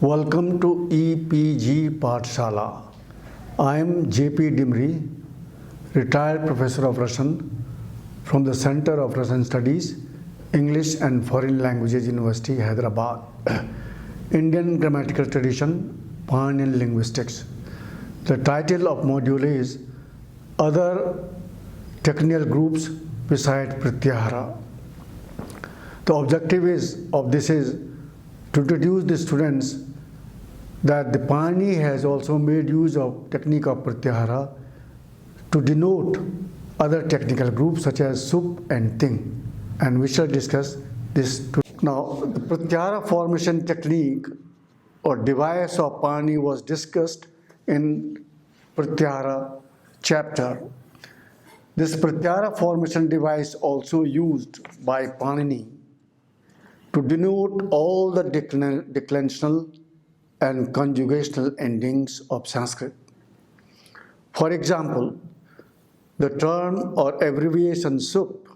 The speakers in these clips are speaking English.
Welcome to EPG Pathshala. I am JP Dimri, retired professor of Russian from the Center of Russian Studies, English and Foreign Languages University, Hyderabad. Indian Grammatical Tradition, Paninian Linguistics. The title of module is Other Technical Groups Besides Pratyahara. The objective of this is to introduce the students that the Panini has also made use of technique of Pratyahara to denote other technical groups such as sup and ting, and we shall discuss this. Now, the Pratyahara formation technique or device of Panini was discussed in Pratyahara chapter. This Pratyahara formation device also used by Panini to denote all the declensional and conjugational endings of Sanskrit. For example, the term or abbreviation sup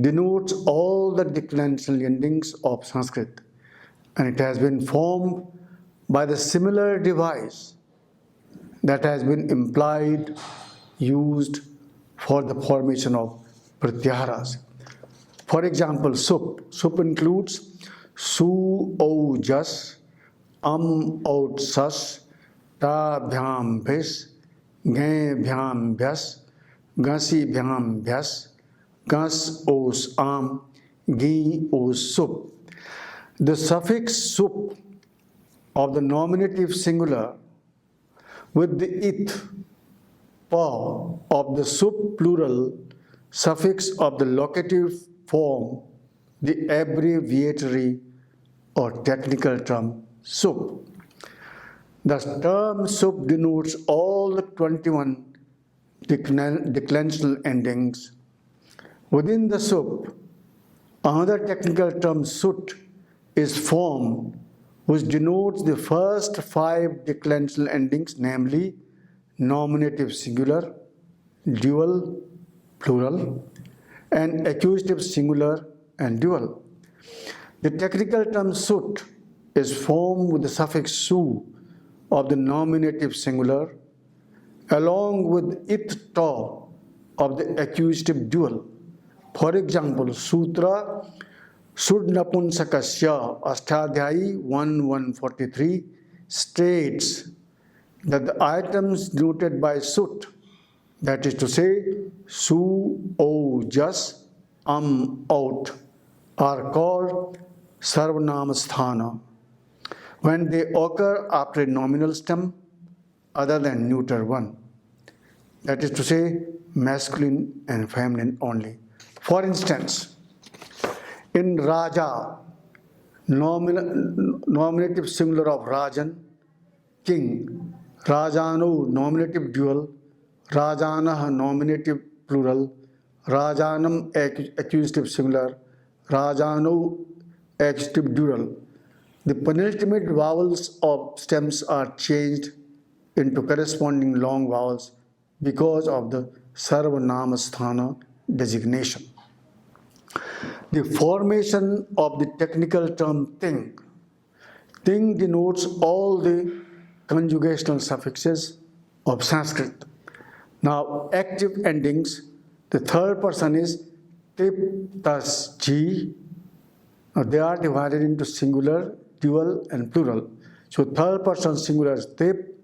denotes all the declensional endings of Sanskrit, and it has been formed by the similar device that has been implied used for the formation of pratyaharas. For example, sup. Sup includes su, o, jas, out, sas, ta, bhyam, bhis, ghe, bhyam, bhyas, gasi, bhyam, bhyas, gas, os, am, gi, os, sup. The suffix sup of the nominative singular with the ith, pa of the sup plural suffix of the locative form the abbreviatory or technical term sup. The term sup denotes all the 21 declensional endings. Within the sup, another technical term sut is formed which denotes the first 5 declensional endings, namely nominative singular, dual, plural, and accusative singular and dual. The technical term sut is formed with the suffix su of the nominative singular along with it ta of the accusative dual. For example, Sutra Sudnapunsakasya Ashtadhyayi 1.143 states that the items denoted by sut, that is to say, su, o, jas, out, are called sarvanamasthana when they occur after a nominal stem other than neuter one, that is to say, masculine and feminine only. For instance, in Raja, nominative singular of Rajan, king, Rajanu, nominative dual, Rajanah, nominative plural, Rajanam, accusative singular, Rajanu, accusative dual. The penultimate vowels of stems are changed into corresponding long vowels because of the Sarvanamasthana designation. The formation of the technical term ting. Ting denotes all the conjugational suffixes of Sanskrit. Now, active endings, the third person is tip, tas, ji. Now, they are divided into singular, dual, and plural. So, third person singular is tip,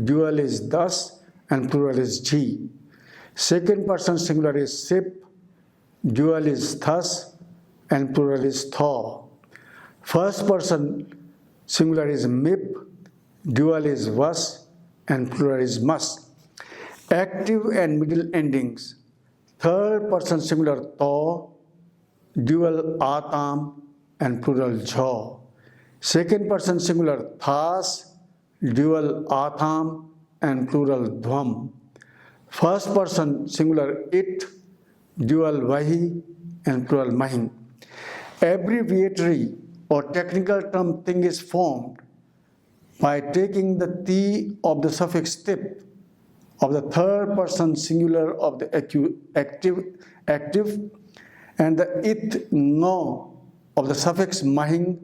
dual is thus, and plural is ji. Second person singular is sip, dual is thus, and plural is thaw. First person singular is mip, dual is was, and plural is must. Active and middle endings. Third person singular thaw, dual atam, and plural jha. Second person singular thas, dual atham, and plural dhvam. First person singular it, dual vahi, and plural mahin. Abbreviatory or technical term thing is formed by taking the ti of the suffix tip of the third person singular of the active and the it no of the suffix mahing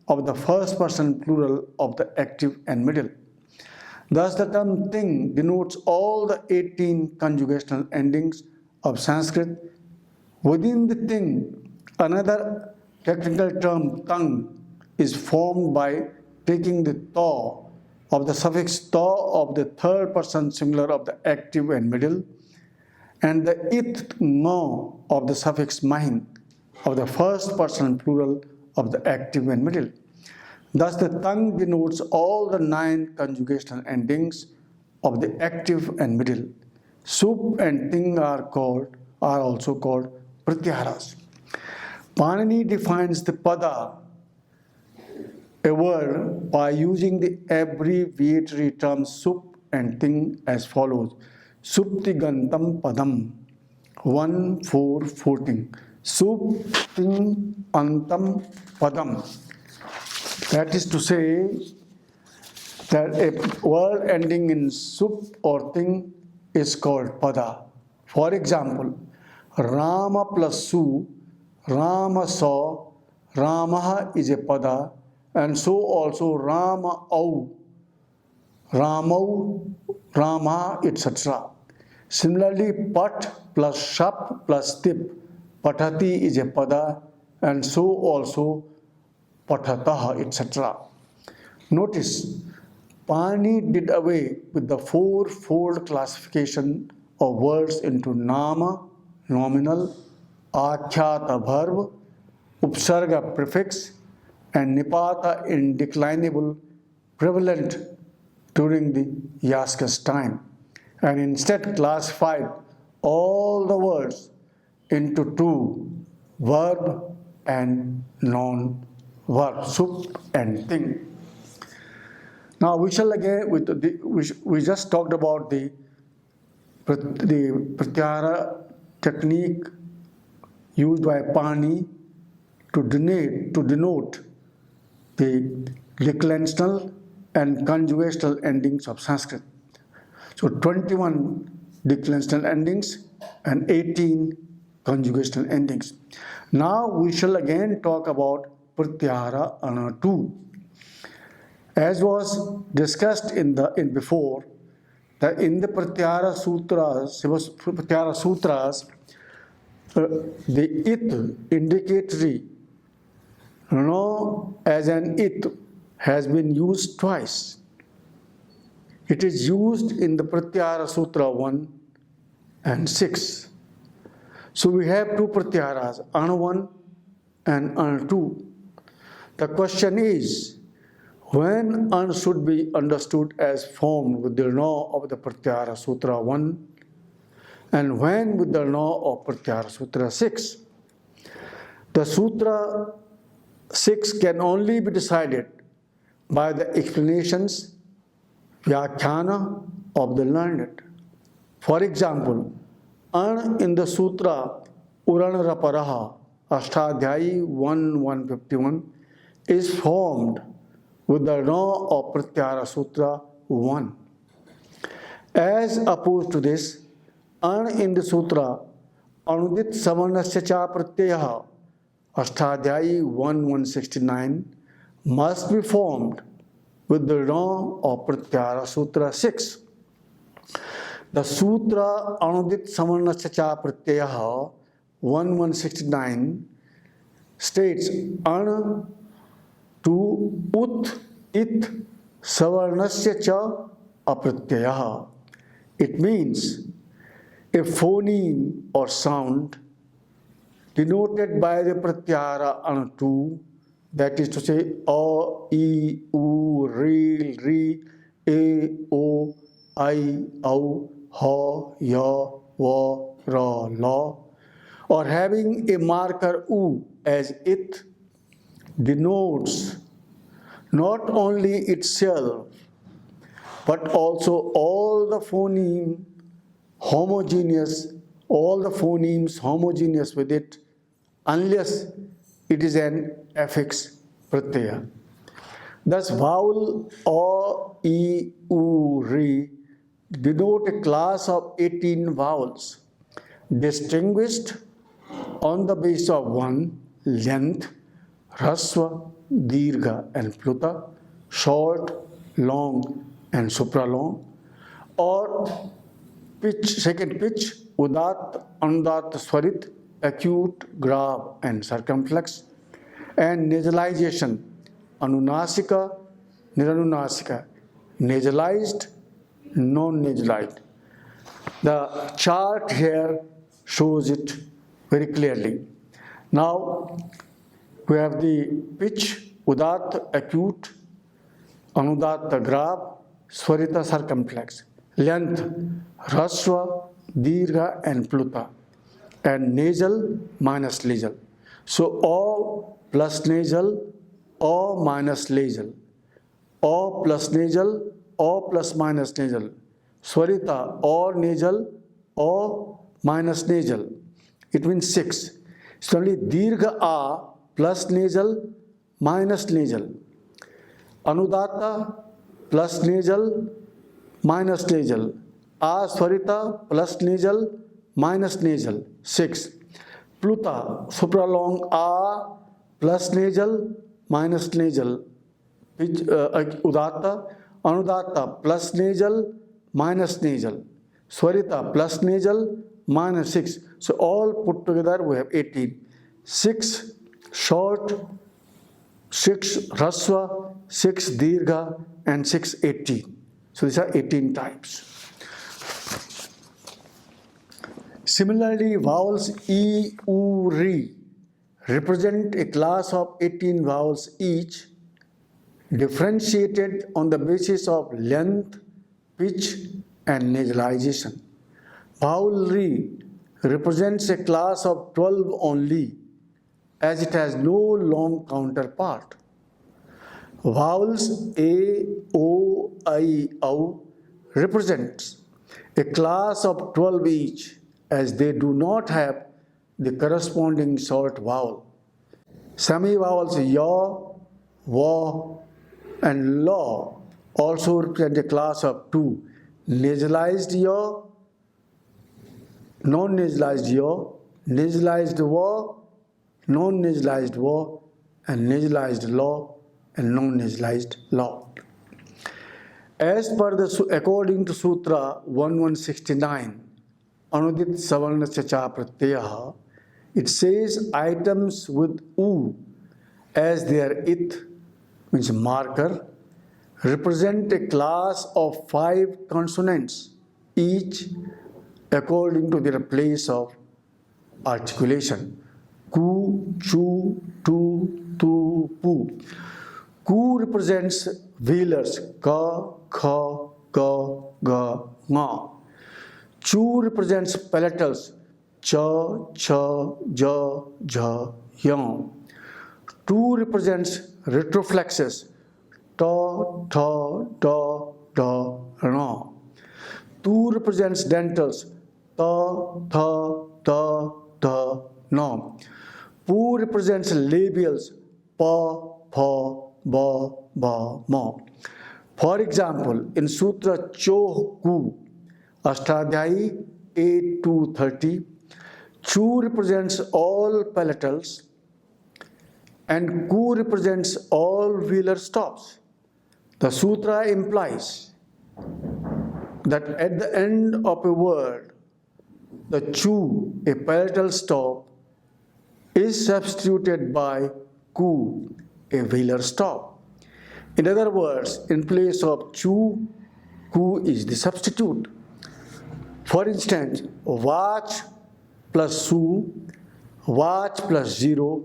of the first person plural of the active and middle. Thus, the term thing denotes all the 18 conjugational endings of Sanskrit. Within the thing, another technical term, tongue, is formed by taking the thaw of the suffix thaw of the third person singular of the active and middle, and the it no of the suffix mahin of the first person plural of the active and middle. Thus, the tongue denotes all the 9 conjugational endings of the active and middle. Sup and ting are also called pratyaharas. Panini defines the pada, a word, by using the abbreviatory terms sup and ting as follows. Suptigantam padam 1-4-14. Supting antam padam. That is to say that a word ending in sup or ting is called pada. For example, Rama plus su, Rama saw, Ramaha is a pada, and so also Rama au, Ramau, Rama, etc. Similarly, pat plus shap plus tip, patati is a pada, and so also patataha, etc. Notice, Pani did away with the 4-fold classification of words into nama, nominal, akhyata verb, upsarga prefix, and nipata indeclinable prevalent during the Yaska's time, and instead classified all the words into 2, verb and non-verb, sup and ting. Now we shall again, we just talked about the pratyahara technique used by Pani to denote the declensional and conjugational endings of Sanskrit. So 21 declensional endings and 18 conjugational endings. Now we shall again talk about Pratyahara Ana 2. As was discussed in before, that in the Pratyahara Sutras, the it indicatory no as an it has been used twice. It is used in the Pratyahara Sutra 1 and 6. So we have 2 Pratyaharas, Ana 1 and Ana 2. The question is, when Ana should be understood as formed with the no of the Pratyahara Sutra 1 and when with the no of Pratyahara Sutra 6? The Sutra 6 can only be decided by the explanations, vyakhyana of the learned. For example, An in the Sutra Uranaraparaha, Ashtadhyayi 1-151, is formed with the no of Pratyahara Sutra 1. As opposed to this, An in the Sutra Anudit Savarnasya Cha Pratyaha, Ashtadhyayi 1-169, must be formed with the no of Pratyahara Sutra 6. The Sutra Anudit Savarnasya Cha Pratyaha 1-169 states Ana to ut it savarnasya cha apratyaha. It means a phoneme or sound denoted by the pratyahara Ana 2, that is to say a, e, u, re, ri, e, o, I, au, ha, ya, va, ra, la, or having a marker u as it, denotes not only itself but also all the phonemes homogeneous with it, unless it is an affix pratyaya. Thus, vowel a, e, u, ri denote a class of 18 vowels distinguished on the basis of 1. Length, Rasva, Dirgha and Pluta, short, long and supralong, or pitch, second pitch, Udat, Anudat, Swarit, acute, grave and circumflex, and nasalization, Anunasika, Niranunasika, nasalized, non-nasalized. The chart here shows it very clearly. Now we have the pitch, Udat, acute, Anudat, grave, Swarita, circumflex. Length, Rasva, Dirgha and Pluta, and nasal minus nasal. So O plus nasal, O minus nasal, O plus nasal, O plus minus nasal. Swarita, or nasal, O minus nasal. It means 6. It's only Dirgha A plus nasal minus nasal. Anudata plus nasal minus nasal. Aswarita plus nasal minus nasal. 6. Pluta, supralong A plus nasal minus nasal. Udata, Anudata plus nasal minus nasal. Swarita plus nasal minus 6. So all put together we have 18. 6 short, 6 rasva, 6 dirgha and 6 18. So these are 18 types. Similarly, vowels E, U, Ri represent a class of 18 vowels each, differentiated on the basis of length, pitch and nasalization. Vowel Ri represents a class of 12 only, as it has no long counterpart. Vowels A, O, I, O represents a class of 12 each, as they do not have the corresponding short vowel. Semi-vowels Ya, Wa and La also represent a class of 2. Nasalized Ya, non-nasalized Ya, nasalized Wa, non-nasalized Wa, and nasalized La and non-nasalized La. According to Sutra 1169, Anudit Savarnasya Cha Pratyaha, it says items with U as their it, means marker, represent a class of 5 consonants, each according to their place of articulation. Ku, chu, tu, pu. Ku represents velars, ka, kha, ga, ga, nga. Chu represents palatals, cha, cha, ja, ja, yang. Tu represents retroflexes, ta, ta, da, da, na. Tu represents dentals, ta, tha, da, da, na. Pu represents labials, pa, pa, ba, ba, ma. For example, in Sutra Choh Ku, Ashtadhyayi 8 to 30, Chu represents all palatals and Ku represents all velar stops. The sutra implies that at the end of a word, the Chu, a palatal stop, is substituted by Ku, a velar stop. In other words, in place of Chu, Ku is the substitute. For instance, Vach plus Su, Vach plus 0,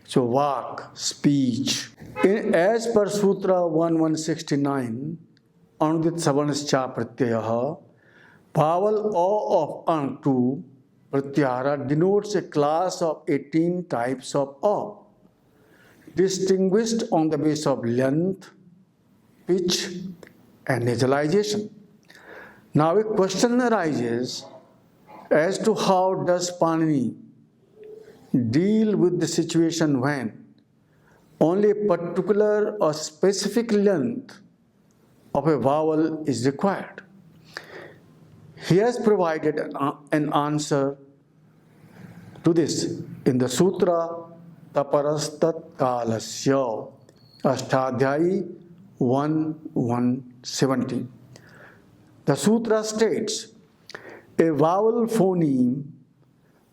so Vak, speech. As per Sutra 1169, Anudit Savarnasya Pratyaha, vowel O of Antu Pratyahara denotes a class of 18 types of O, distinguished on the basis of length, pitch, and nasalization. Now a question arises as to how does Panini deal with the situation when only a particular or specific length of a vowel is required. He has provided an answer to this in the Sutra taparastat Ashtadhyayi 1:170. The sutra states, a vowel phoneme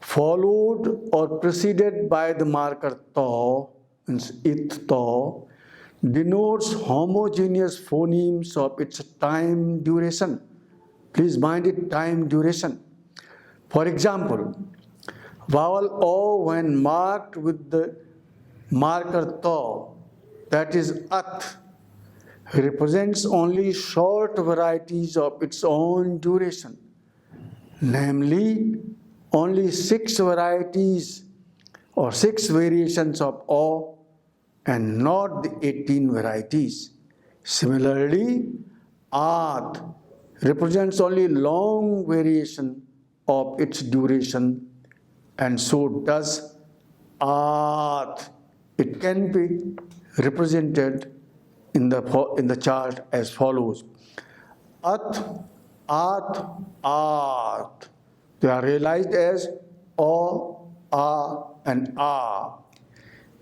followed or preceded by the marker ta, means it ta, denotes homogeneous phonemes of its time duration. Please mind it, time duration. For example, vowel o when marked with the marker ta, that is at, represents only short varieties of its own duration, namely only 6 varieties or 6 variations of O and not the 18 varieties. Similarly, At represents only long variation of its duration, and so does At. It can be represented in the chart as follows. At, At, At. They are realized as O, A, and A.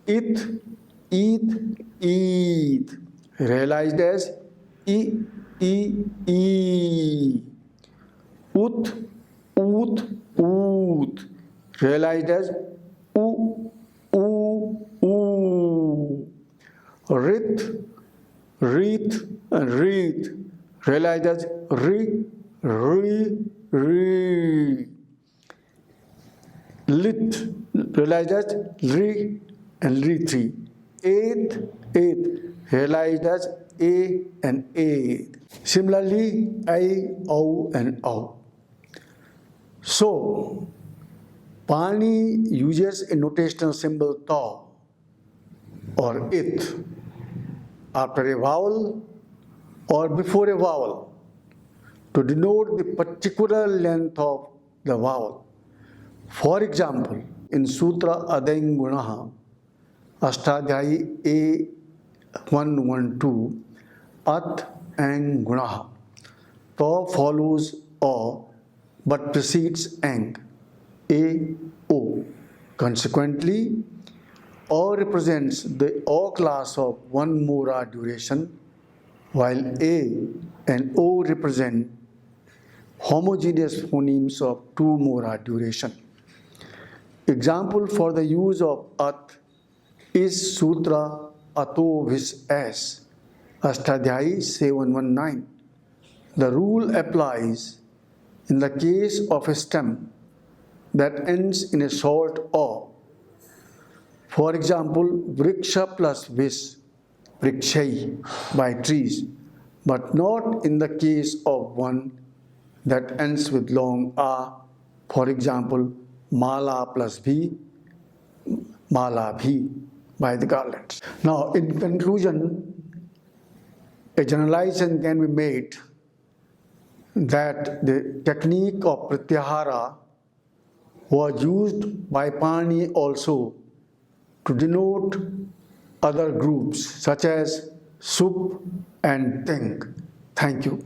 It, Eat, realized as E, Ut, Oot, realized as U, Rit, and Reet, realized as Re. Lit, realized as Re and Re3. Eighth, realized as A and A. Similarly, I, O, and O. So, Pani uses a notational symbol ta or it after a vowel or before a vowel to denote the particular length of the vowel. For example, in Sutra Adayang Gunaha, Ashtadhyayi A112, At and Gunaha. Ta follows O but precedes Ang, A, O. Consequently, O represents the O class of 1 mora duration, while A and O represent homogeneous phonemes of 2 mora duration. Example for the use of At is Sutra Ato Vis S, Ashtadhyayi 719. The rule applies in the case of a stem that ends in a short O. For example, Vriksha plus Vis, Vrikshai, by trees, but not in the case of one that ends with long A. For example, Mala plus Bhi, Mala Bhi, by the garlands. Now, in conclusion, a generalization can be made that the technique of Pratyahara was used by Pani also to denote other groups such as Sup and Ting. Thank you.